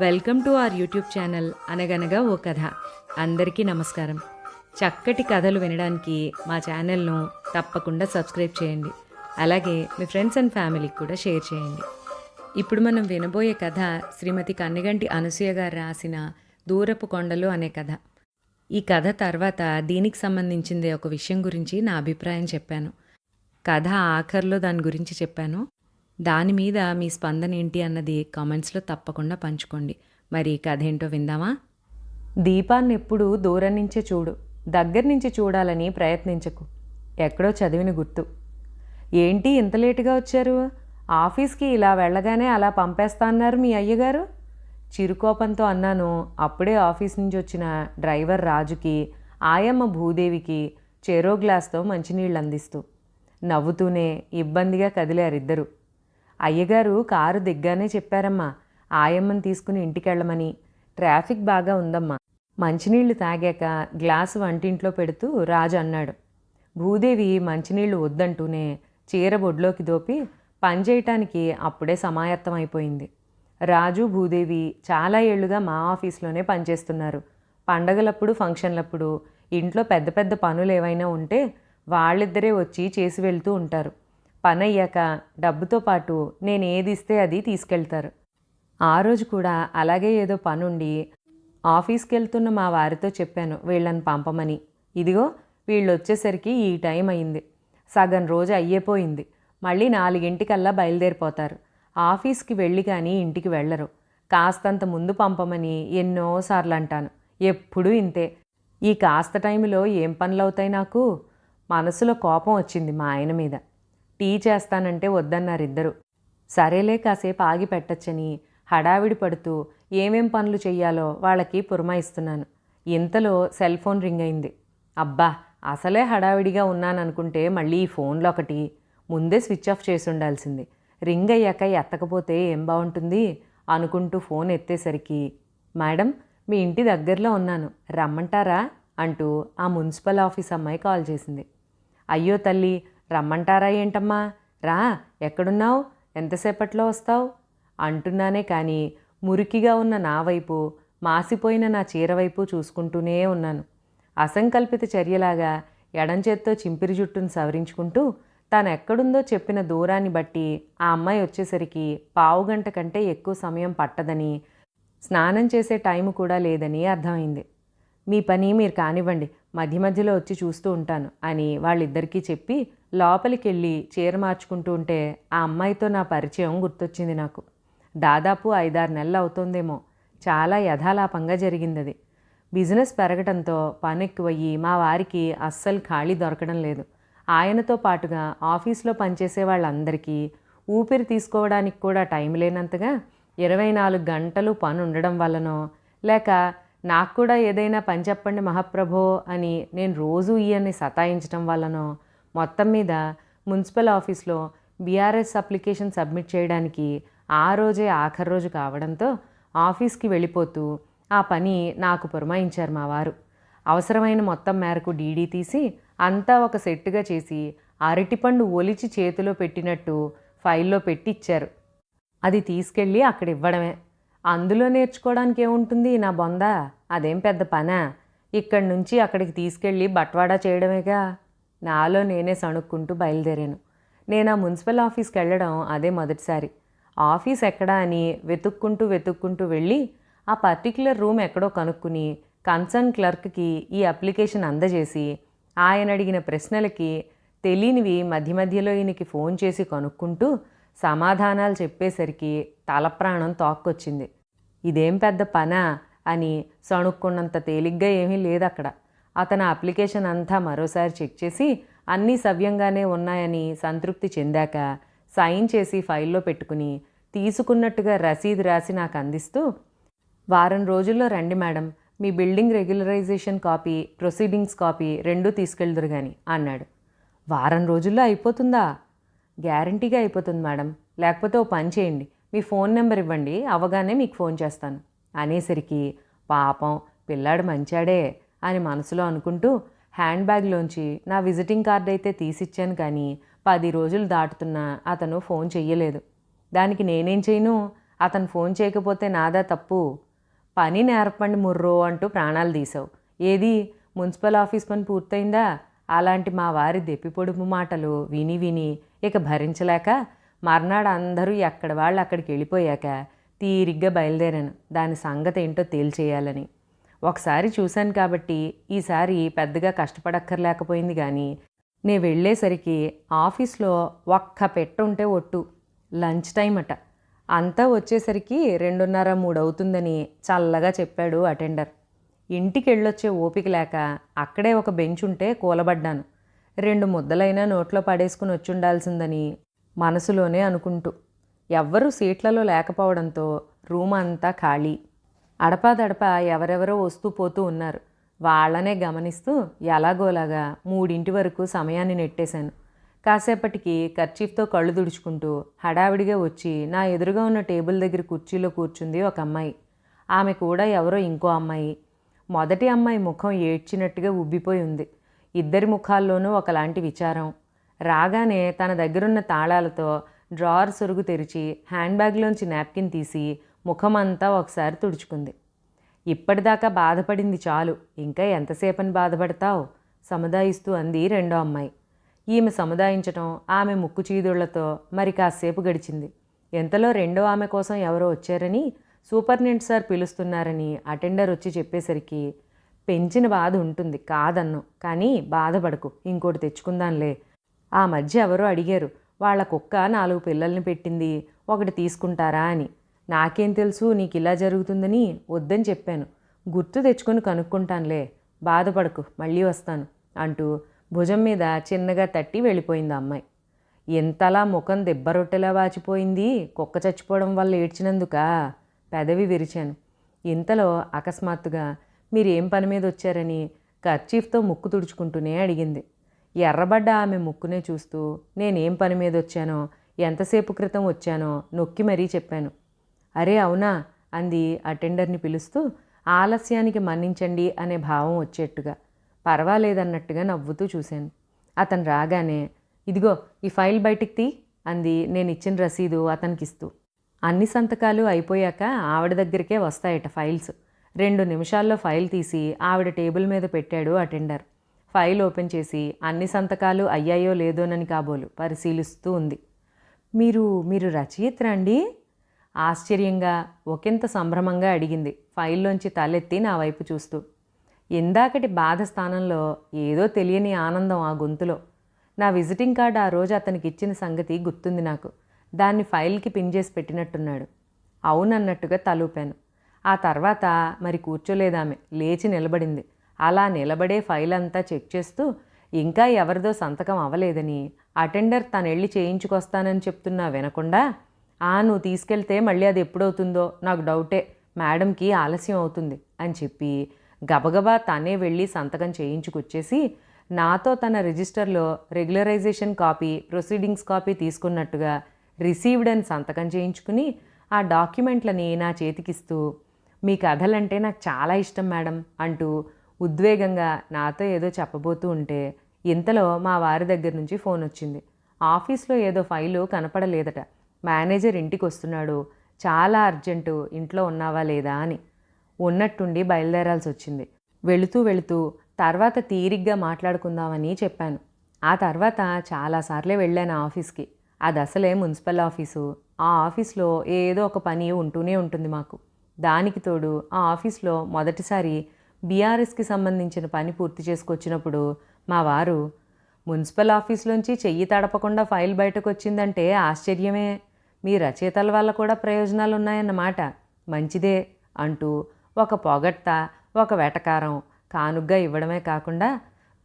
Welcome to our YouTube channel అనగనగా ఓ కథ. అందరికీ నమస్కారం. చక్కటి కథలు వినడానికి మా ఛానల్ను తప్పకుండా సబ్స్క్రైబ్ చేయండి. అలాగే మీ ఫ్రెండ్స్ అండ్ ఫ్యామిలీకి కూడా షేర్ చేయండి. ఇప్పుడు మనం వినబోయే కథ శ్రీమతి కన్నెగంటి అనసూయ గారు రాసిన దూరపు కొండలు అనే కథ. ఈ కథ తర్వాత దీనికి సంబంధించింది ఒక విషయం గురించి నా అభిప్రాయం చెప్పాను. కథ ఆఖరిలో దాని గురించి చెప్పాను. దాని మీద మీ స్పందన ఏంటి అన్నది కామెంట్స్లో తప్పకుండా పంచుకోండి. మరి కథ ఏంటో విందామా? దీపాన్ని ఎప్పుడు దూరం నుంచే చూడు, దగ్గర నుంచి చూడాలని ప్రయత్నించకు. ఎక్కడో చదివిన గుర్తు. ఏంటి ఇంత లేటుగా వచ్చారు? ఆఫీస్కి ఇలా వెళ్ళగానే అలా పంపేస్తా అన్నారు మీ అయ్యగారు? చిరుకోపంతో అన్నాను. అప్పుడే ఆఫీస్ నుంచి వచ్చిన డ్రైవర్ రాజుకి, ఆయమ్మ భూదేవికి చెరో గ్లాస్తో మంచినీళ్ళు అందిస్తూ నవ్వుతూనే ఇబ్బందిగా కదిలారిద్దరు. అయ్యగారు కారు దిగ్గానే చెప్పారమ్మా, ఆయమ్మని తీసుకుని ఇంటికెళ్ళమని. ట్రాఫిక్ బాగా ఉందమ్మా. మంచినీళ్లు తాగాక గ్లాసు వంటింట్లో పెడుతూ రాజు అన్నాడు. భూదేవి మంచినీళ్లు వద్దంటూనే చీర బొడ్లోకి దోపి పనిచేయటానికి అప్పుడే సమాయత్తమైపోయింది. రాజు భూదేవి చాలా ఏళ్లుగా మా ఆఫీస్లోనే పనిచేస్తున్నారు. పండగలప్పుడు ఫంక్షన్లప్పుడు ఇంట్లో పెద్ద పెద్ద పనులు ఏవైనా ఉంటే వాళ్ళిద్దరే వచ్చి చేసి వెళ్తూ ఉంటారు. పని అయ్యాక డబ్బుతో పాటు నేను ఏది ఇస్తే అది తీసుకెళ్తారు. ఆ రోజు కూడా అలాగే ఏదో పనుండి ఆఫీస్కి వెళ్తున్న మా వారితో చెప్పాను వీళ్ళని పంపమని. ఇదిగో వీళ్ళు వచ్చేసరికి ఈ టైం అయింది. సగం రోజు అయ్యేపోయింది. మళ్ళీ 4 బయలుదేరిపోతారు. ఆఫీస్కి వెళ్ళి కానీ ఇంటికి వెళ్ళరు. కాస్తంత ముందు పంపమని ఎన్నోసార్లు అంటాను. ఎప్పుడూ ఇంతే. ఈ కాస్త టైంలో ఏం పనులు అవుతాయి నాకు? మనసులో కోపం వచ్చింది మా ఆయన మీద. టీ చేస్తానంటే వద్దన్నారిద్దరు. సరేలే కాసేపు ఆగి పెట్టచ్చని హడావిడి పడుతూ ఏమేం పనులు చెయ్యాలో వాళ్ళకి పురమాయిస్తున్నాను. ఇంతలో సెల్ ఫోన్ రింగ్ అయింది. అబ్బా, అసలే హడావిడిగా ఉన్నాననుకుంటే మళ్ళీ ఈ ఫోన్లో ఒకటి. ముందే స్విచ్ ఆఫ్ చేసి ఉండాల్సింది. రింగ్ అయ్యాక ఎత్తకపోతే ఏం బాగుంటుంది అనుకుంటూ ఫోన్ ఎత్తేసరికి, మేడం మీ ఇంటి దగ్గరలో ఉన్నాను, రమ్మంటారా అంటూ ఆ మున్సిపల్ ఆఫీస్ అమ్మాయి కాల్ చేసింది. అయ్యో తల్లి, రమ్మంటారా ఏంటమ్మా, రా, ఎక్కడున్నావు, ఎంతసేపట్లో వస్తావు అంటున్నానే కానీ మురికిగా ఉన్న నా వైపు, మాసిపోయిన నా చీర వైపు చూసుకుంటూనే ఉన్నాను. అసంకల్పిత చర్యలాగా ఎడంచేత్తో చింపిరి జుట్టును సవరించుకుంటూ తాను ఎక్కడుందో చెప్పిన దూరాన్ని బట్టి ఆ అమ్మాయి వచ్చేసరికి 1/2 గంట కంటే ఎక్కువ సమయం పట్టదని, స్నానం చేసే టైం కూడా లేదని అర్థమైంది. మీ పని మీరు కానివ్వండి, మధ్య మధ్యలో వచ్చి చూస్తూ ఉంటాను అని వాళ్ళిద్దరికీ చెప్పి లోపలికి వెళ్ళి చీర మార్చుకుంటూ ఉంటే ఆ అమ్మాయితో నా పరిచయం గుర్తొచ్చింది నాకు. దాదాపు 5-6 నెలలు అవుతోందేమో. చాలా యథాలాపంగా జరిగింది. బిజినెస్ పెరగడంతో పని ఎక్కువయ్యి మా వారికి అస్సలు ఖాళీ దొరకడం లేదు. ఆయనతో పాటుగా ఆఫీస్లో పనిచేసే వాళ్ళందరికీ ఊపిరి తీసుకోవడానికి కూడా టైం లేనంతగా 24 గంటలు పని ఉండడం వల్లనో, లేక నాకు కూడా ఏదైనా పని చెప్పండి మహాప్రభో అని నేను రోజూ ఈయన్ని సతాయించడం వల్లనో, మొత్తం మీద మున్సిపల్ ఆఫీస్లో బీఆర్ఎస్ అప్లికేషన్ సబ్మిట్ చేయడానికి ఆ రోజే ఆఖరి రోజు కావడంతో ఆఫీస్కి వెళ్ళిపోతూ ఆ పని నాకు పురమాయించారు మా వారు. అవసరమైన మొత్తం మేరకు డీడీ తీసి అంతా ఒక సెట్టుగా చేసి అరటిపండు ఒలిచి చేతిలో పెట్టినట్టు ఫైల్లో పెట్టి ఇచ్చారు. అది తీసుకెళ్ళి అక్కడ ఇవ్వడమే. అందులో నేర్చుకోవడానికి ఏముంటుంది నా బొంద? అదేం పెద్ద పనా? ఇక్కడి నుంచి అక్కడికి తీసుకెళ్ళి బట్వాడా చేయడమేగా. నాలో నేనే సణుక్కుంటూ బయలుదేరాను. నేను ఆ మున్సిపల్ ఆఫీస్కి వెళ్ళడం అదే మొదటిసారి. ఆఫీస్ ఎక్కడా అని వెతుక్కుంటూ వెళ్ళి ఆ పర్టిక్యులర్ రూమ్ ఎక్కడో కనుక్కుని కన్సర్న్ క్లర్క్కి ఈ అప్లికేషన్ అందజేసి ఆయన అడిగిన ప్రశ్నలకి తెలియనివి మధ్య మధ్యలో ఈయనకి ఫోన్ చేసి కనుక్కుంటూ సమాధానాలు చెప్పేసరికి తలప్రాణం తోక్కొచ్చింది. ఇదేం పెద్ద పనా అని సణుక్కున్నంత తేలిగ్గా ఏమీ లేదక్కడ. అతను అప్లికేషన్ అంతా మరోసారి చెక్ చేసి అన్నీ సవ్యంగానే ఉన్నాయని సంతృప్తి చెందాక సైన్ చేసి ఫైల్లో పెట్టుకుని తీసుకున్నట్టుగా రసీదు రాసి నాకు అందిస్తూ, వారం రోజుల్లో రండి మేడం, మీ building regularization copy, proceedings copy 2 తీసుకెళ్దురు గాని అన్నాడు. వారం రోజుల్లో అయిపోతుందా? గ్యారంటీగా అయిపోతుంది మేడం. లేకపోతే ఓ పని చేయండి, మీ ఫోన్ నెంబర్ ఇవ్వండి, అవగానే మీకు ఫోన్ చేస్తాను అనేసరికి పాపం పిల్లాడు మంచాడే అని మనసులో అనుకుంటూ హ్యాండ్ బ్యాగ్లోంచి నా విజిటింగ్ కార్డ్ అయితే తీసిచ్చాను. కానీ 10 రోజులు దాటుతున్నా అతను ఫోన్ చెయ్యలేదు. దానికి నేనేం చేయను? అతను ఫోన్ చేయకపోతే నాదా తప్పు? పని నేర్పండి ముర్రో అంటూ ప్రాణాలు తీసావు. ఏది మున్సిపల్ ఆఫీస్ పని పూర్తయిందా? అలాంటి మా వారి దెప్పిపొడుపు మాటలు విని విని ఇక భరించలేక మర్నాడు అందరూ ఎక్కడ వాళ్ళు అక్కడికి వెళ్ళిపోయాక తీరిగ్గా బయలుదేరాను దాని సంగతి ఏంటో తేల్చేయాలని. ఒకసారి చూశాను కాబట్టి ఈసారి పెద్దగా కష్టపడక్కర్లేకపోయింది. కానీ నే వెళ్ళేసరికి ఆఫీస్లో ఒక్క పెట్ట ఉంటే ఒట్టు. లంచ్ టైం అట. అంతా వచ్చేసరికి 2:30-3 అవుతుందని చల్లగా చెప్పాడు అటెండర్. ఇంటికి వెళ్ళొచ్చే ఓపిక లేక అక్కడే ఒక బెంచ్ ఉంటే కూలబడ్డాను. 2 ముద్దలైనా నోట్లో పడేసుకుని వచ్చుండాల్సిందని మనసులోనే అనుకుంటూ. ఎవ్వరూ సీట్లలో లేకపోవడంతో రూమ్ అంతా ఖాళీ. అడపాదడపా ఎవరెవరో వస్తూ పోతూ ఉన్నారు. వాళ్లనే గమనిస్తూ ఎలాగోలాగా 3 వరకు సమయాన్ని నెట్టేశాను. కాసేపటికి కర్చీఫ్తో కళ్ళు తుడుచుకుంటూ హడావిడిగా వచ్చి నా ఎదురుగా ఉన్న టేబుల్ దగ్గర కుర్చీలో కూర్చుంది ఒక అమ్మాయి. ఆమె కూడా ఎవరో ఇంకో అమ్మాయి. మొదటి అమ్మాయి ముఖం ఏడ్చినట్టుగా ఉబ్బిపోయి ఉంది. ఇద్దరి ముఖాల్లోనూ ఒకలాంటి విచారం. రాగానే తన దగ్గరున్న తాళాలతో డ్రావర్ సొరుగు తెరిచి హ్యాండ్ బ్యాగ్లోంచి నాప్కిన్ తీసి ముఖమంతా ఒకసారి తుడుచుకుంది. ఇప్పటిదాకా బాధపడింది చాలు, ఇంకా ఎంతసేపని బాధపడతావు? సముదాయిస్తూ అంది రెండో అమ్మాయి. ఈమె సముదాయించటం ఆమె ముక్కు చీదుళ్లతో మరి కాసేపు గడిచింది. ఎంతలో రెండో ఆమె కోసం ఎవరో వచ్చారని, సూపరింటెండెంట్ సార్ పిలుస్తున్నారని అటెండర్ వచ్చి చెప్పేసరికి పెంచిన బాధ ఉంటుంది కాదన్ను. కానీ బాధపడకు, ఇంకోటి తెచ్చుకుందాంలే. ఆ మధ్య ఎవరో అడిగారు, వాళ్ళ కుక్క 4 పిల్లల్ని పెట్టింది, ఒకటి తీసుకుంటారా అని. నాకేం తెలుసు నీకు ఇలా జరుగుతుందని వద్దని చెప్పాను. గుర్తు తెచ్చుకొని కనుక్కుంటానులే, బాధపడకు, మళ్ళీ వస్తాను అంటూ భుజం మీద చిన్నగా తట్టి వెళ్ళిపోయింది అమ్మాయి. ఎంతలా ముఖం దెబ్బరొట్టెలా వాచిపోయింది కుక్క చచ్చిపోవడం వల్ల ఏడ్చినందుకా? పెదవి విరిచాను. ఇంతలో అకస్మాత్తుగా మీరేం పని మీద వచ్చారని కర్చీఫ్తో ముక్కు తుడుచుకుంటూనే అడిగింది. ఎర్రబడ్డ ఆమె ముక్కునే చూస్తూ నేనేం పని మీద వచ్చానో, ఎంతసేపు క్రితం వచ్చానో నొక్కి మరీ చెప్పాను. అరే అవునా అంది అటెండర్ని పిలుస్తూ, ఆలస్యానికి మన్నించండి అనే భావం వచ్చేట్టుగా. పర్వాలేదన్నట్టుగా నవ్వుతూ చూశాను. అతను రాగానే ఇదిగో ఈ ఫైల్ బయటికి తీ అంది నేను ఇచ్చిన రసీదు అతనికిస్తూ. అన్ని సంతకాలు అయిపోయాక ఆవిడ దగ్గరికే వస్తాయట ఫైల్స్. 2 నిమిషాల్లో ఫైల్ తీసి ఆవిడ టేబుల్ మీద పెట్టాడు అటెండర్. ఫైల్ ఓపెన్ చేసి అన్ని సంతకాలు అయ్యాయో లేదోనని కాబోలు పరిశీలిస్తూ ఉంది. మీరు రచయిత్రా అండి? ఆశ్చర్యంగా ఒకంత సంభ్రమంగా అడిగింది ఫైల్లోంచి తలెత్తి నా వైపు చూస్తూ. ఇందాకటి బాధ స్థానంలో ఏదో తెలియని ఆనందం ఆ గొంతులో. నా విజిటింగ్ కార్డు ఆ రోజు అతనికి ఇచ్చిన సంగతి గుర్తుంది నాకు. దాన్ని ఫైల్కి పిన్ చేసి పెట్టినట్టున్నాడు. అవునన్నట్టుగా తలూపాను. ఆ తర్వాత మరి కూర్చోలేదామె, లేచి నిలబడింది. అలా నిలబడే ఫైల్ అంతా చెక్ చేస్తూ ఇంకా ఎవరిదో సంతకం అవ్వలేదని అటెండర్ తనెళ్ళి చేయించుకొస్తానని చెప్తున్నా వినకుండా, నువ్వు తీసుకెళ్తే మళ్ళీ అది ఎప్పుడవుతుందో నాకు డౌటే, మేడంకి ఆలస్యం అవుతుంది అని చెప్పి గబగబా తనే వెళ్ళి సంతకం చేయించుకొచ్చేసి నాతో తన రిజిస్టర్లో రెగ్యులరైజేషన్ కాపీ, ప్రొసీడింగ్స్ కాపీ తీసుకున్నట్టుగా రిసీవ్డ్ అని సంతకం చేయించుకుని ఆ డాక్యుమెంట్లని నా చేతికిస్తూ, మీ కథలంటే నాకు చాలా ఇష్టం మేడం అంటూ ఉద్వేగంగా నాతో ఏదో చెప్పబోతూ ఉంటే ఇంతలో మా వారి దగ్గర నుంచి ఫోన్ వచ్చింది. ఆఫీస్లో ఏదో ఫైలు కనపడలేదట. మేనేజర్ ఇంటికి వస్తున్నాడు, చాలా అర్జెంటు, ఇంట్లో ఉన్నావా లేదా అని. ఉన్నట్టుండి బయలుదేరాల్సి వచ్చింది. వెళుతూ తర్వాత తీరిగ్గా మాట్లాడుకుందామని చెప్పాను. ఆ తర్వాత చాలాసార్లే వెళ్ళాను ఆఫీస్కి. అది అసలే మున్సిపల్ ఆఫీసు. ఆ ఆఫీస్లో ఏదో ఒక పని ఉంటూనే ఉంటుంది మాకు. దానికి తోడు ఆ ఆఫీస్లో మొదటిసారి బీఆర్ఎస్కి సంబంధించిన పని పూర్తి చేసుకొచ్చినప్పుడు మా వారు, మున్సిపల్ ఆఫీస్లోంచి చెయ్యి తడపకుండా ఫైల్ బయటకు వచ్చిందంటే ఆశ్చర్యమే, మీ రచయితల వల్ల కూడా ప్రయోజనాలు ఉన్నాయన్నమాట, మంచిదే అంటూ ఒక పొగడ్త, ఒక వెటకారం కానుగ్గా ఇవ్వడమే కాకుండా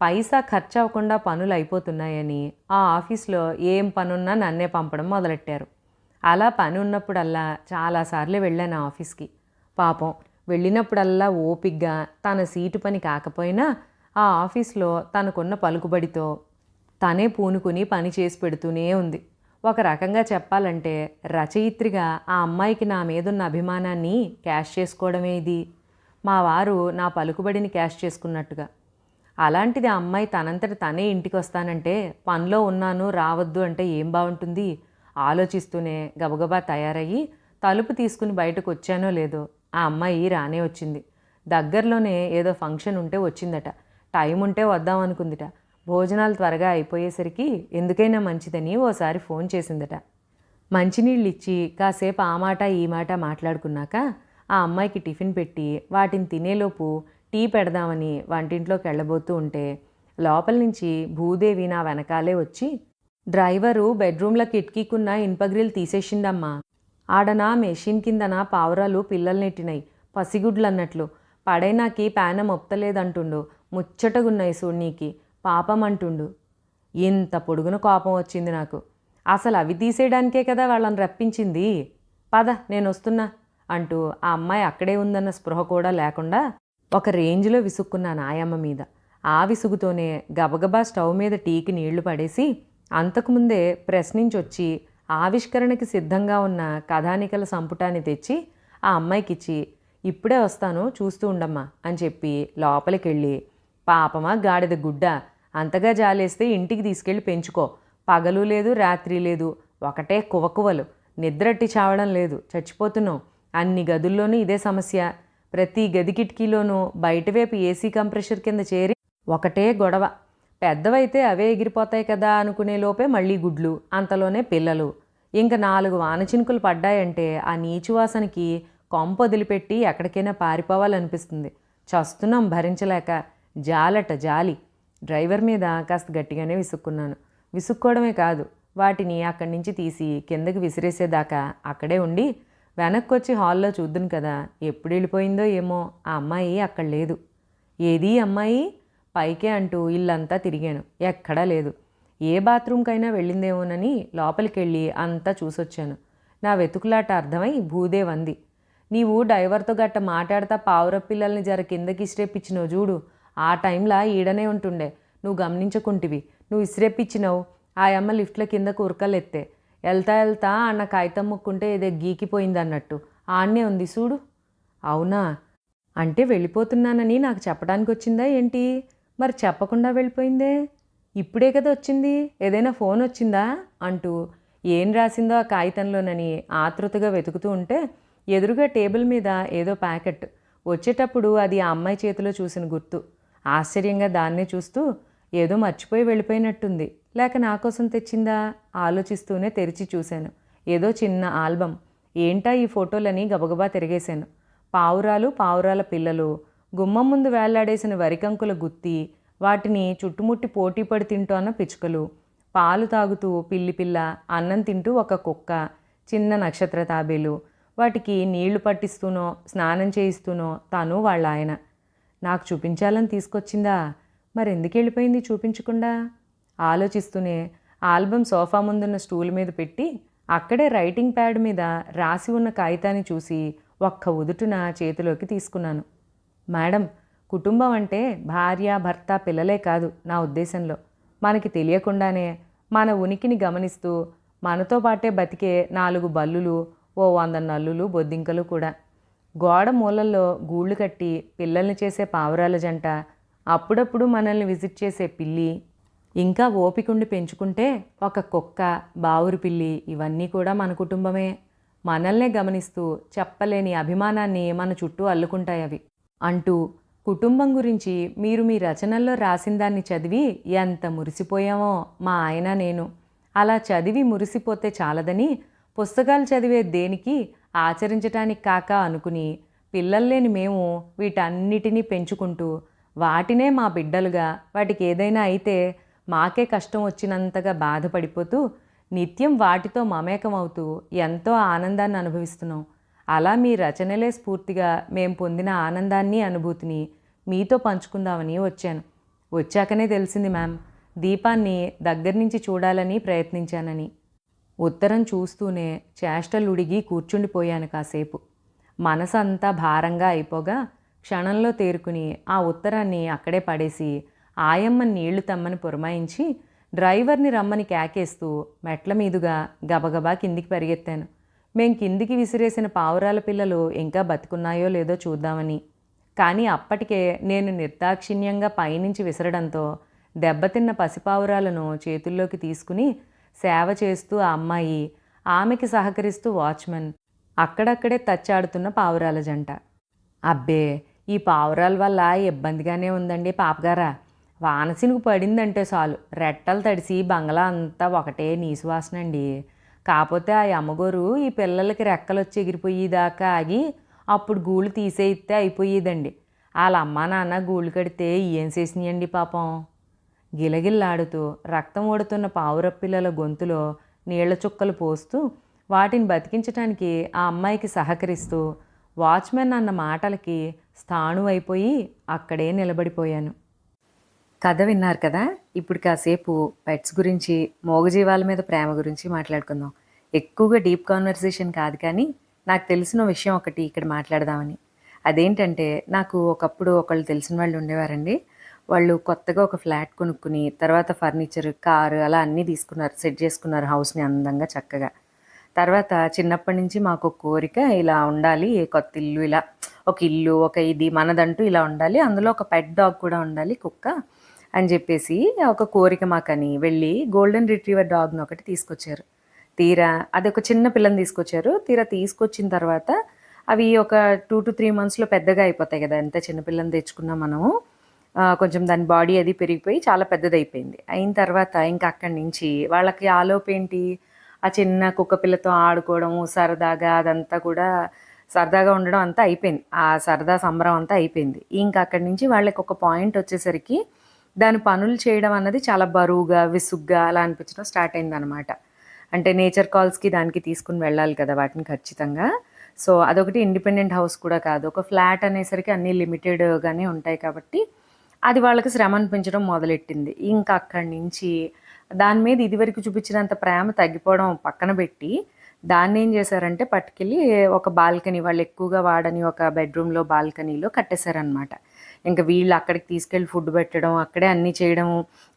పైసా ఖర్చు అవ్వకుండా పనులు అయిపోతున్నాయని ఆ ఆఫీస్లో ఏం పనున్నా నన్నే పంపడం మొదలెట్టారు. అలా పని ఉన్నప్పుడల్లా చాలాసార్లు వెళ్ళాను ఆఫీస్కి. పాపం వెళ్ళినప్పుడల్లా ఓపిగ్గా తన సీటు పని కాకపోయినా ఆ ఆఫీస్లో తనకున్న పలుకుబడితో తనే పూనుకుని పని చేసి పెడుతూనే ఉంది. ఒక రకంగా చెప్పాలంటే రచయిత్రిగా ఆ అమ్మాయికి నా మీదున్న అభిమానాన్ని క్యాష్ చేసుకోవడమే ఇది. మా వారు నా పలుకుబడిని క్యాష్ చేసుకున్నట్టుగా. అలాంటిది ఆ అమ్మాయి తనంతట తనే ఇంటికి వస్తానంటే, పనిలో ఉన్నాను రావద్దు అంటే ఏం బాగుంటుంది? ఆలోచిస్తూనే గబగబా తయారయ్యి తలుపు తీసుకుని బయటకు వచ్చానో లేదో ఆ అమ్మాయి రానే వచ్చింది. దగ్గరలోనే ఏదో ఫంక్షన్ ఉంటే వచ్చిందట. టైం ఉంటే వద్దామనుకుందిట. భోజనాలు త్వరగా అయిపోయేసరికి ఎందుకైనా మంచిదని ఓసారి ఫోన్ చేసిందట. మంచినీళ్ళు ఇచ్చి కాసేపు ఆ మాట ఈ మాట మాట్లాడుకున్నాక ఆ అమ్మాయికి టిఫిన్ పెట్టి వాటిని తినేలోపు టీ పెడదామని వంటింట్లోకి వెళ్ళబోతూ ఉంటే లోపల నుంచి భూదేవి నా వెనకాలే వచ్చి, డ్రైవరు బెడ్రూమ్ల కిటికీకున్న ఇనుపగ్రిల్ తీసేసిండమ్మా. ఆడన మెషిన్ కిందన పావురాలు పిల్లల్నెట్టినాయి పసిగుడ్లన్నట్లు. పడైనాకి పానం ఒప్తలేదంటుండు. ముచ్చటగున్నాయి సూడ్నీకి పాపం అంటుండు. ఇంత పొడుగున కోపం వచ్చింది నాకు. అసలు అవి తీసేయడానికే కదా వాళ్ళని రప్పించింది. పద నేను వస్తున్నా అంటూ ఆ అమ్మాయి అక్కడే ఉందన్న స్పృహ కూడా లేకుండా ఒక రేంజ్లో విసుక్కున్నా నాయమ్మ మీద. ఆ విసుగుతోనే గబగబా స్టవ్ మీద టీకి నీళ్లు పడేసి అంతకుముందే ప్రెస్ నుంచి వచ్చి ఆవిష్కరణకి సిద్ధంగా ఉన్న కథానికల సంపుటాన్ని తెచ్చి ఆ అమ్మాయికిచ్చి, ఇప్పుడే వస్తాను చూస్తూ ఉండమ్మా అని చెప్పి లోపలికెళ్ళి, పాపమా గాడిద గుడ్డ, అంతగా జాలేస్తే ఇంటికి తీసుకెళ్ళి పెంచుకో. పగలు లేదు రాత్రి లేదు, ఒకటే కువకువలు, నిద్రట్టి చావడం లేదు, చచ్చిపోతున్నావు. అన్ని గదుల్లోనూ ఇదే సమస్య. ప్రతి గది కిటికీలోనూ బయటవైపు ఏసీ కంప్రెషర్ కింద చేరి ఒకటే గొడవ. పెద్దవైతే అవే ఎగిరిపోతాయి కదా అనుకునే లోపే మళ్ళీ గుడ్లు, అంతలోనే పిల్లలు. ఇంక 4 వానచినుకులు పడ్డాయంటే ఆ నీచువాసనకి కొంప వదిలిపెట్టి ఎక్కడికైనా పారిపోవాలనిపిస్తుంది. చస్తున్నాం భరించలేక. జాలట జాలి. డ్రైవర్ మీద కాస్త గట్టిగానే విసుక్కున్నాను. విసుక్కోవడమే కాదు, వాటిని అక్కడి నుంచి తీసి కిందకి విసిరేసేదాకా అక్కడే ఉండి వెనక్కొచ్చి హాల్లో చూద్దును కదా ఎప్పుడు వెళ్ళిపోయిందో ఏమో ఆ అమ్మాయి అక్కడ లేదు. ఏదీ అమ్మాయి పైకే అంటూ ఇల్లంతా తిరిగాను. ఎక్కడా లేదు. ఏ బాత్రూమ్కైనా వెళ్ళిందేమోనని లోపలికెళ్ళి అంతా చూసొచ్చాను. నా వెతుకులాట అర్థమై భూదేవ్ అంది, నీవు డ్రైవర్తో గట్ట మాట్లాడతా పావుర పిల్లల్ని జర కిందకి ఇసిరేపిచ్చినావు చూడు, ఆ టైంలో ఈడనే ఉంటుండే, నువ్వు గమనించకుంటివి. నువ్వు ఇసిరేపిచ్చినావు. ఆ అమ్మ లిఫ్ట్ల కిందకు ఉరకలెత్తే. వెళ్తా వెళ్తా అన్న కాగితం ముక్కుంటే ఏదో గీకిపోయింది అన్నట్టు ఆడనే ఉంది చూడు. అవునా? అంటే వెళ్ళిపోతున్నానని నాకు చెప్పడానికి వచ్చిందా ఏంటి? మరి చెప్పకుండా వెళ్ళిపోయిందే. ఇప్పుడే కదా వచ్చింది, ఏదైనా ఫోన్ వచ్చిందా అంటూ ఏం రాసిందో ఆ కాగితంలోనని ఆతృతగా వెతుకుతూ ఉంటే ఎదురుగా టేబుల్ మీద ఏదో ప్యాకెట్. వచ్చేటప్పుడు అది ఆ అమ్మాయి చేతిలో చూసిన గుర్తు. ఆశ్చర్యంగా దాన్నే చూస్తూ ఏదో మర్చిపోయి వెళ్ళిపోయినట్టుంది, లేక నా కోసం తెచ్చిందా ఆలోచిస్తూనే తెరిచి చూశాను. ఏదో చిన్న ఆల్బమ్. ఏంటా ఈ ఫోటోలని గబగబా తిరిగేశాను. పావురాలు, పావురాల పిల్లలు, గుమ్మం ముందు వేళ్లాడేసిన వరికంకుల గుత్తి, వాటిని చుట్టుముట్టి పోటీపడి తింటోన్న పిచ్చుకలు, పాలు తాగుతూ పిల్లి పిల్ల, అన్నం తింటూ ఒక కుక్క, చిన్న నక్షత్ర తాబేలు, వాటికి నీళ్లు పట్టిస్తూనో స్నానం చేయిస్తూనో తను వాళ్ళ ఆయన. నాకు చూపించాలని తీసుకొచ్చిందా? మరెందుకు వెళ్ళిపోయింది చూపించకుండా? ఆలోచిస్తూనే ఆల్బమ్ సోఫా ముందున్న స్టూల్ మీద పెట్టి అక్కడే రైటింగ్ ప్యాడ్ మీద రాసి ఉన్న కాగితాన్ని చూసి ఒక్క ఉదుటున చేతిలోకి తీసుకున్నాను. మేడం, కుటుంబం అంటే భార్య భర్త పిల్లలే కాదు నా ఉద్దేశంలో. మనకి తెలియకుండానే మన ఉనికిని గమనిస్తూ మనతో పాటే బతికే 4 బల్లులు, ఓ 100 నల్లులు బొద్దింకలు కూడా. గోడ మూలల్లో గూళ్ళు కట్టి పిల్లల్ని చేసే పావురాల జంట, అప్పుడప్పుడు మనల్ని విజిట్ చేసే పిల్లి, ఇంకా ఓపికండి పెంచుకుంటే ఒక కుక్క, బావురు పిల్లి, ఇవన్నీ కూడా మన కుటుంబమే. మనల్నే గమనిస్తూ చెప్పలేని అభిమానాన్ని మన చుట్టూ అల్లుకుంటాయి అవి అంటూ కుటుంబం గురించి మీరు మీ రచనల్లో రాసిన దాన్ని చదివి ఎంత మురిసిపోయామో మా ఆయన నేను. అలా చదివి మురిసిపోతే చాలదని పుస్తకాలు చదివే దేనికి ఆచరించటానికి కాక అనుకుని పిల్లల్లేని మేము వీటన్నిటినీ పెంచుకుంటూ వాటినే మా బిడ్డలుగా, వాటికి ఏదైనా అయితే మాకే కష్టం వచ్చినంతగా బాధపడిపోతూ నిత్యం వాటితో మమేకమవుతూ ఎంతో ఆనందాన్ని అనుభవిస్తున్నాం. అలా మీ రచనలే స్ఫూర్తిగా మేం పొందిన ఆనందాన్ని అనుభూతిని మీతో పంచుకుందామని వచ్చాను. వచ్చాకనే తెలిసింది మ్యామ్, దీపాన్ని దగ్గర నుంచి చూడాలని ప్రయత్నించానని. ఉత్తరం చూస్తూనే చేష్టలుడిగి కూర్చుండిపోయాను కాసేపు. మనసంతా భారంగా అయిపోగా క్షణంలో తేరుకుని ఆ ఉత్తరాన్ని అక్కడే పడేసి ఆయమ్మని నీళ్లు తమ్మని పురమాయించి డ్రైవర్ని రమ్మని కేకేస్తూ మెట్ల మీదుగా గబగబా కిందికి పరిగెత్తాను. మేం కిందికి విసిరేసిన పావురాల పిల్లలు ఇంకా బతుకున్నాయో లేదో చూద్దామని. కానీ అప్పటికే నేను నిర్దాక్షిణ్యంగా పైనుంచి విసరడంతో దెబ్బతిన్న పసిపావురాలను చేతుల్లోకి తీసుకుని సేవ చేస్తూ ఆ అమ్మాయి, ఆమెకి సహకరిస్తూ వాచ్మెన్, అక్కడక్కడే తచ్చాడుతున్న పావురాల జంట. అబ్బే, ఈ పావురాల వల్ల ఇబ్బందిగానే ఉందండి పాపగారా. వాన చినుకు పడిందంటే చాలు రెట్టలు తడిసి బంగ్లా అంతా ఒకటే నీసు వాసనండి. కాకపోతే ఆ అమ్మగోరు ఈ పిల్లలకి రెక్కలొచ్చి ఎగిరిపోయేదాకా ఆగి అప్పుడు గూళ్ళు తీసేయితే అయిపోయేదండి. వాళ్ళ అమ్మా నాన్న గూళ్ళు కడితే ఏం చేసినాయండి పాపం. గిలగిల్లాడుతూ రక్తం ఓడుతున్న పావురపిల్లల గొంతులో నీళ్ల చుక్కలు పోస్తూ వాటిని బతికించటానికి ఆ అమ్మాయికి సహకరిస్తూ వాచ్మెన్ అన్న మాటలకి స్థాణువైపోయి అక్కడే నిలబడిపోయాను. కథ విన్నారు కదా. ఇప్పుడు కాసేపు పెట్స్ గురించి, మూగజీవాల మీద ప్రేమ గురించి మాట్లాడుకుందాం. ఎక్కువగా డీప్ కాన్వర్సేషన్ కాదు, కానీ నాకు తెలిసిన విషయం ఒకటి ఇక్కడ మాట్లాడదామని. అదేంటంటే, నాకు ఒకప్పుడు ఒకళ్ళు తెలిసిన వాళ్ళు ఉండేవారండి. వాళ్ళు కొత్తగా ఒక ఫ్లాట్ కొనుక్కుని తర్వాత ఫర్నిచర్, కారు అలా అన్నీ తీసుకున్నారు, సెట్ చేసుకున్నారు హౌస్ని అందంగా చక్కగా. తర్వాత చిన్నప్పటి నుంచి మాకు కోరిక, ఇలా ఉండాలి కొత్త ఇల్లు, ఇలా ఒక ఇల్లు, ఒక ఇది మనదంటూ ఇలా ఉండాలి, అందులో ఒక పెట్ డాగ్ కూడా ఉండాలి, కుక్క అని చెప్పేసి ఒక కోరిక మాకని వెళ్ళి గోల్డెన్ రిట్రీవర్ డాగ్ని ఒకటి తీసుకొచ్చారు. తీరా అది ఒక చిన్న పిల్లని తీసుకొచ్చారు. తీరా తీసుకొచ్చిన తర్వాత అవి ఒక 2 to 3 monthsలో పెద్దగా అయిపోతాయి కదా. ఎంత చిన్నపిల్లని తెచ్చుకున్నా మనము కొంచెం దాని బాడీ అది పెరిగిపోయి చాలా పెద్దదైపోయింది. అయిన తర్వాత ఇంకా అక్కడి నుంచి వాళ్ళకి ఆలోపు ఏంటి, ఆ చిన్న కుక్క పిల్లతో ఆడుకోవడము, సరదాగా అదంతా కూడా సరదాగా ఉండడం అంతా అయిపోయింది. ఆ సరదా సంబరం అంతా అయిపోయింది. ఇంకా అక్కడి నుంచి వాళ్ళకి ఒక పాయింట్ వచ్చేసరికి దాని పనులు చేయడం అన్నది చాలా బరువుగా, విసుగ్గా అలా అనిపించడం స్టార్ట్ అయిందనమాట. అంటే నేచర్ కాల్స్కి దానికి తీసుకుని వెళ్ళాలి కదా వాటిని ఖచ్చితంగా. సో అదొకటి ఇండిపెండెంట్ హౌస్ కూడా కాదు, ఒక ఫ్లాట్ అనేసరికి అన్నీ లిమిటెడ్గానే ఉంటాయి కాబట్టి అది వాళ్ళకి శ్రమ అనిపించడం మొదలెట్టింది. ఇంకా అక్కడి నుంచి దాని మీద ఇదివరకు చూపించినంత ప్రేమ తగ్గిపోవడం పక్కన పెట్టి దాన్ని ఏం చేశారంటే పట్టుకెళ్ళి ఒక బాల్కనీ, వాళ్ళు ఎక్కువగా వాడని ఒక బెడ్రూమ్లో బాల్కనీలో కట్టేశారనమాట. ఇంకా వీళ్ళు అక్కడికి తీసుకెళ్ళి ఫుడ్ పెట్టడం, అక్కడే అన్నీ చేయడం,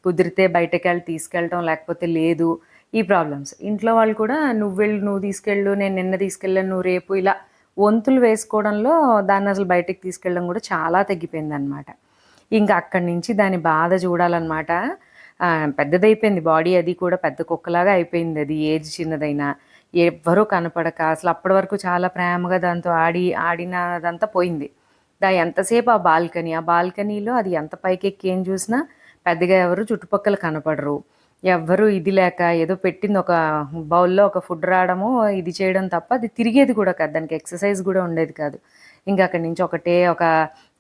కుదిరితే బయటకు వెళ్ళి తీసుకెళ్ళడం, లేకపోతే లేదు, ఈ ప్రాబ్లమ్స్. ఇంట్లో వాళ్ళు కూడా నువ్వు వెళ్ళు, నువ్వు తీసుకెళ్ళు, నేను నిన్న తీసుకెళ్ళాను, నువ్వు రేపు, ఇలా వంతులు వేసుకోవడంలో దాన్ని అసలు బయటకు తీసుకెళ్ళడం కూడా చాలా తగ్గిపోయిందనమాట. ఇంకా అక్కడి నుంచి దాని బాధ చూడాలన్నమాట. పెద్దదైపోయింది బాడీ, అది కూడా పెద్ద కుక్కలాగా అయిపోయింది. అది ఏజ్ చిన్నదైనా ఎవ్వరూ కనపడక అసలు అప్పటి వరకు చాలా ప్రేమగా దాంతో ఆడినదంతా పోయింది. ఎంతసేపు ఆ బాల్కనీలో అది ఎంత పైకెక్కి ఏం చూసినా పెద్దగా ఎవరు చుట్టుపక్కల కనపడరు. ఎవ్వరు ఇది లేక ఏదో పెట్టింది ఒక బౌల్లో ఒక ఫుడ్ రావడము, ఇది చేయడం తప్ప అది తిరిగేది కూడా కాదు, దానికి ఎక్సర్సైజ్ కూడా ఉండేది కాదు. ఇంకా అక్కడి నుంచి ఒకటే ఒక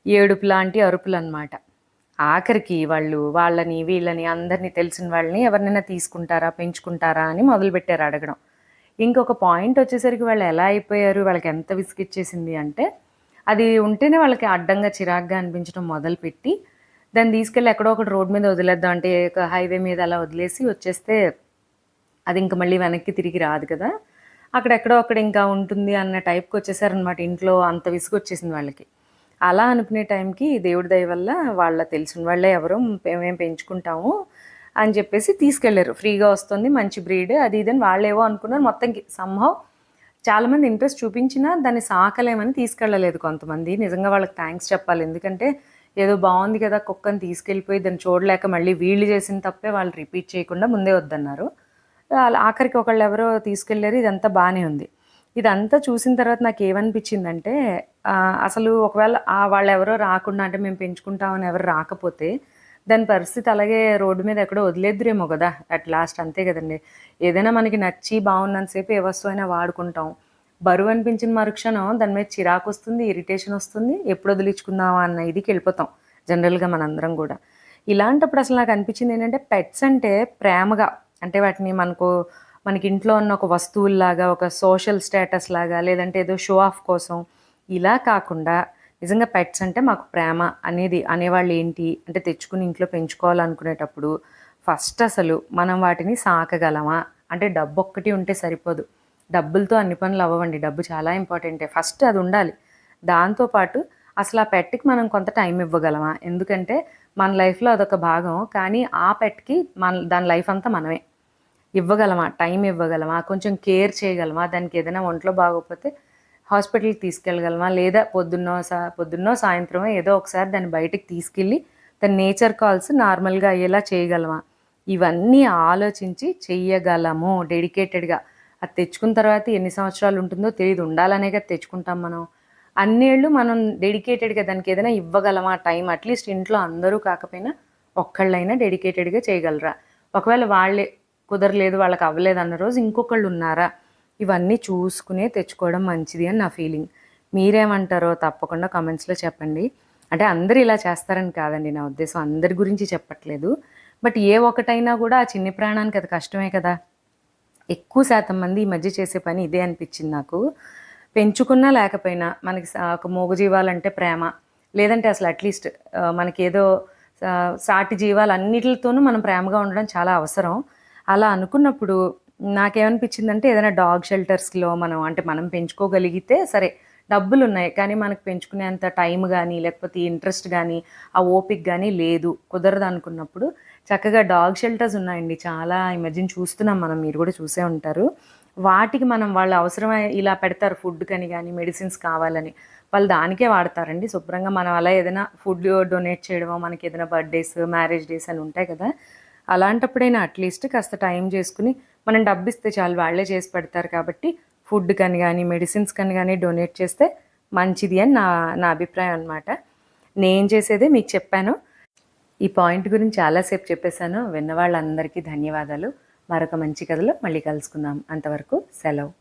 ఏడుపు లాంటి అరుపులు అనమాట. ఆఖరికి వాళ్ళని వీళ్ళని అందరినీ తెలిసిన వాళ్ళని ఎవరినైనా తీసుకుంటారా, పెంచుకుంటారా అని మొదలుపెట్టారు అడగడం. ఇంకొక పాయింట్ వచ్చేసరికి వాళ్ళు ఎలా అయిపోయారు, వాళ్ళకి ఎంత విసిగిచ్చేసింది అంటే, అది ఉంటేనే వాళ్ళకి అడ్డంగా చిరాగ్గా అనిపించడం మొదలుపెట్టి దాన్ని తీసుకెళ్ళి ఎక్కడో ఒకటి రోడ్ మీద వదిలేద్దాం అంటే, ఒక హైవే మీద అలా వదిలేసి వచ్చేస్తే అది ఇంకా మళ్ళీ వెనక్కి తిరిగి రాదు కదా, అక్కడెక్కడో అక్కడ ఇంకా ఉంటుంది అన్న టైప్కి వచ్చేసారనమాట. ఇంట్లో అంత విసుగు వచ్చేసింది వాళ్ళకి. అలా అనుకునే టైంకి దేవుడి దయ వల్ల వాళ్ళ తెలిసిన వాళ్ళే ఎవరో మేము పెంచుకుంటాము అని చెప్పేసి తీసుకెళ్లారు. ఫ్రీగా వస్తుంది, మంచి బ్రీడ్, అది ఇదని వాళ్ళేవో అనుకున్నారు. మొత్తంకి సంహవ్ చాలామంది ఇంట్రెస్ట్ చూపించినా దాన్ని సాకలేమని తీసుకెళ్ళలేదు కొంతమంది. నిజంగా వాళ్ళకి థ్యాంక్స్ చెప్పాలి. ఎందుకంటే ఏదో బాగుంది కదా కుక్కని తీసుకెళ్ళిపోయి దాన్ని చూడలేక మళ్ళీ వీళ్ళు చేసిన తప్పే వాళ్ళు రిపీట్ చేయకుండా ముందే వద్దన్నారు. ఆఖరికి ఒకళ్ళు ఎవరో తీసుకెళ్ళారు. ఇదంతా బాగానే ఉంది. ఇదంతా చూసిన తర్వాత నాకు ఏమనిపించిందంటే, అసలు ఒకవేళ వాళ్ళు ఎవరో రాకుండా, అంటే మేము పెంచుకుంటామని ఎవరు రాకపోతే దాని పరిస్థితి అలాగే రోడ్డు మీద ఎక్కడో వదిలేద్దురేమో కదా అట్ లాస్ట్. అంతే కదండి. ఏదైనా మనకి నచ్చి బాగున్నంతసేపు ఏ వస్తువు అయినా వాడుకుంటాం. బరువు అనిపించిన మరుక్షణం దాని మీద చిరాకు వస్తుంది, ఇరిటేషన్ వస్తుంది, ఎప్పుడు వదిలించుకుందామా అన్న ఇదికి వెళ్ళిపోతాం జనరల్గా మనందరం కూడా. ఇలాంటప్పుడు అసలు నాకు అనిపించింది ఏంటంటే, పెట్స్ అంటే ప్రేమగా, అంటే వాటిని మనకి ఇంట్లో ఉన్న ఒక వస్తువుల్లాగా, ఒక సోషల్ స్టేటస్ లాగా, లేదంటే ఏదో షో ఆఫ్ కోసం ఇలా కాకుండా నిజంగా పెట్స్ అంటే మాకు ప్రేమ అనేవాళ్ళు ఏంటి అంటే, తెచ్చుకుని ఇంట్లో పెంచుకోవాలనుకునేటప్పుడు ఫస్ట్ అసలు మనం వాటిని సాకగలమా, అంటే డబ్బు ఒక్కటి ఉంటే సరిపోదు, డబ్బులతో అన్ని పనులు అవ్వండి, డబ్బు చాలా ఇంపార్టెంటే, ఫస్ట్ అది ఉండాలి. దాంతోపాటు అసలు ఆ పెట్కి మనం కొంత టైం ఇవ్వగలమా, ఎందుకంటే మన లైఫ్లో అదొక భాగం, కానీ ఆ పెట్కి దాని లైఫ్ అంతా మనమే. ఇవ్వగలమా, టైం ఇవ్వగలమా, కొంచెం కేర్ చేయగలమా, దానికి ఏదైనా ఒంట్లో బాగోకపోతే హాస్పిటల్కి తీసుకెళ్ళగలమా, లేదా పొద్దున్నో సాయంత్రమో ఏదో ఒకసారి దాన్ని బయటకు తీసుకెళ్ళి దాని నేచర్ కాల్స్ నార్మల్గా అయ్యేలా చేయగలమా, ఇవన్నీ ఆలోచించి చెయ్యగలము డెడికేటెడ్గా. అది తెచ్చుకున్న తర్వాత ఎన్ని సంవత్సరాలు ఉంటుందో తెలియదు, ఉండాలనే కదా తెచ్చుకుంటాం మనం. అన్నేళ్ళు మనం డెడికేటెడ్గా దానికి ఏదైనా ఇవ్వగలమా టైం, అట్లీస్ట్ ఇంట్లో అందరూ కాకపోయినా ఒక్కళ్ళైనా డెడికేటెడ్గా చేయగలరా, ఒకవేళ వాళ్ళే కుదరలేదు వాళ్ళకి అవ్వలేదు అన్న రోజు ఇంకొకళ్ళు ఉన్నారా, ఇవన్నీ చూసుకునే తెచ్చుకోవడం మంచిది అని నా ఫీలింగ్. మీరేమంటారో తప్పకుండా కామెంట్స్లో చెప్పండి. అంటే అందరూ ఇలా చేస్తారని కాదండి నా ఉద్దేశం, అందరి గురించి చెప్పట్లేదు. బట్ ఏ ఒకటైనా కూడా ఆ చిన్ని ప్రాణానికి అది కష్టమే కదా. ఎక్కువ శాతం మంది ఈ మధ్య చేసే పని ఇదే అనిపించింది నాకు. పెంచుకున్నా లేకపోయినా మనకి ఒక మూగజీవాలంటే ప్రేమ, లేదంటే అసలు అట్లీస్ట్ మనకేదో సాటి జీవాలన్నిటితోనూ మనం ప్రేమగా ఉండడం చాలా అవసరం. అలా అనుకున్నప్పుడు నాకేమనిపించిందంటే ఏదైనా డాగ్ షెల్టర్స్లో మనం పెంచుకోగలిగితే సరే, డబ్బులు ఉన్నాయి కానీ మనకు పెంచుకునేంత టైం కానీ లేకపోతే ఇంట్రెస్ట్ కానీ ఆ ఓపిక కానీ లేదు, కుదరదు అనుకున్నప్పుడు చక్కగా డాగ్ షెల్టర్స్ ఉన్నాయండి చాలా. ఈ మధ్యన చూస్తున్నాం మనం, మీరు కూడా చూసే ఉంటారు. వాటికి వాళ్ళ అవసరమై ఇలా పెడతారు, ఫుడ్ కని కానీ మెడిసిన్స్ కావాలని వాళ్ళు దానికే వాడతారండి శుభ్రంగా. మనం అలా ఏదైనా ఫుడ్ డొనేట్ చేయడమో, మనకి ఏదైనా బర్త్డేస్ మ్యారేజ్ డేస్ అని ఉంటాయి కదా, అలాంటప్పుడైనా అట్లీస్ట్ కాస్త టైం చేసుకుని మనం డబ్బిస్తే చాలు, వాళ్ళే చేసి పెడతారు. కాబట్టి ఫుడ్ కని కానీ మెడిసిన్స్ కని కానీ డొనేట్ చేస్తే మంచిది అని నా నా అభిప్రాయం అనమాట. నేను చేసేదే మీకు చెప్పాను. ఈ పాయింట్ గురించి చాలాసేపు చెప్పేశాను. విన్న వాళ్ళందరికీ ధన్యవాదాలు. మరొక మంచి కథలో మళ్ళీ కలుసుకుందాం. అంతవరకు సెలవు.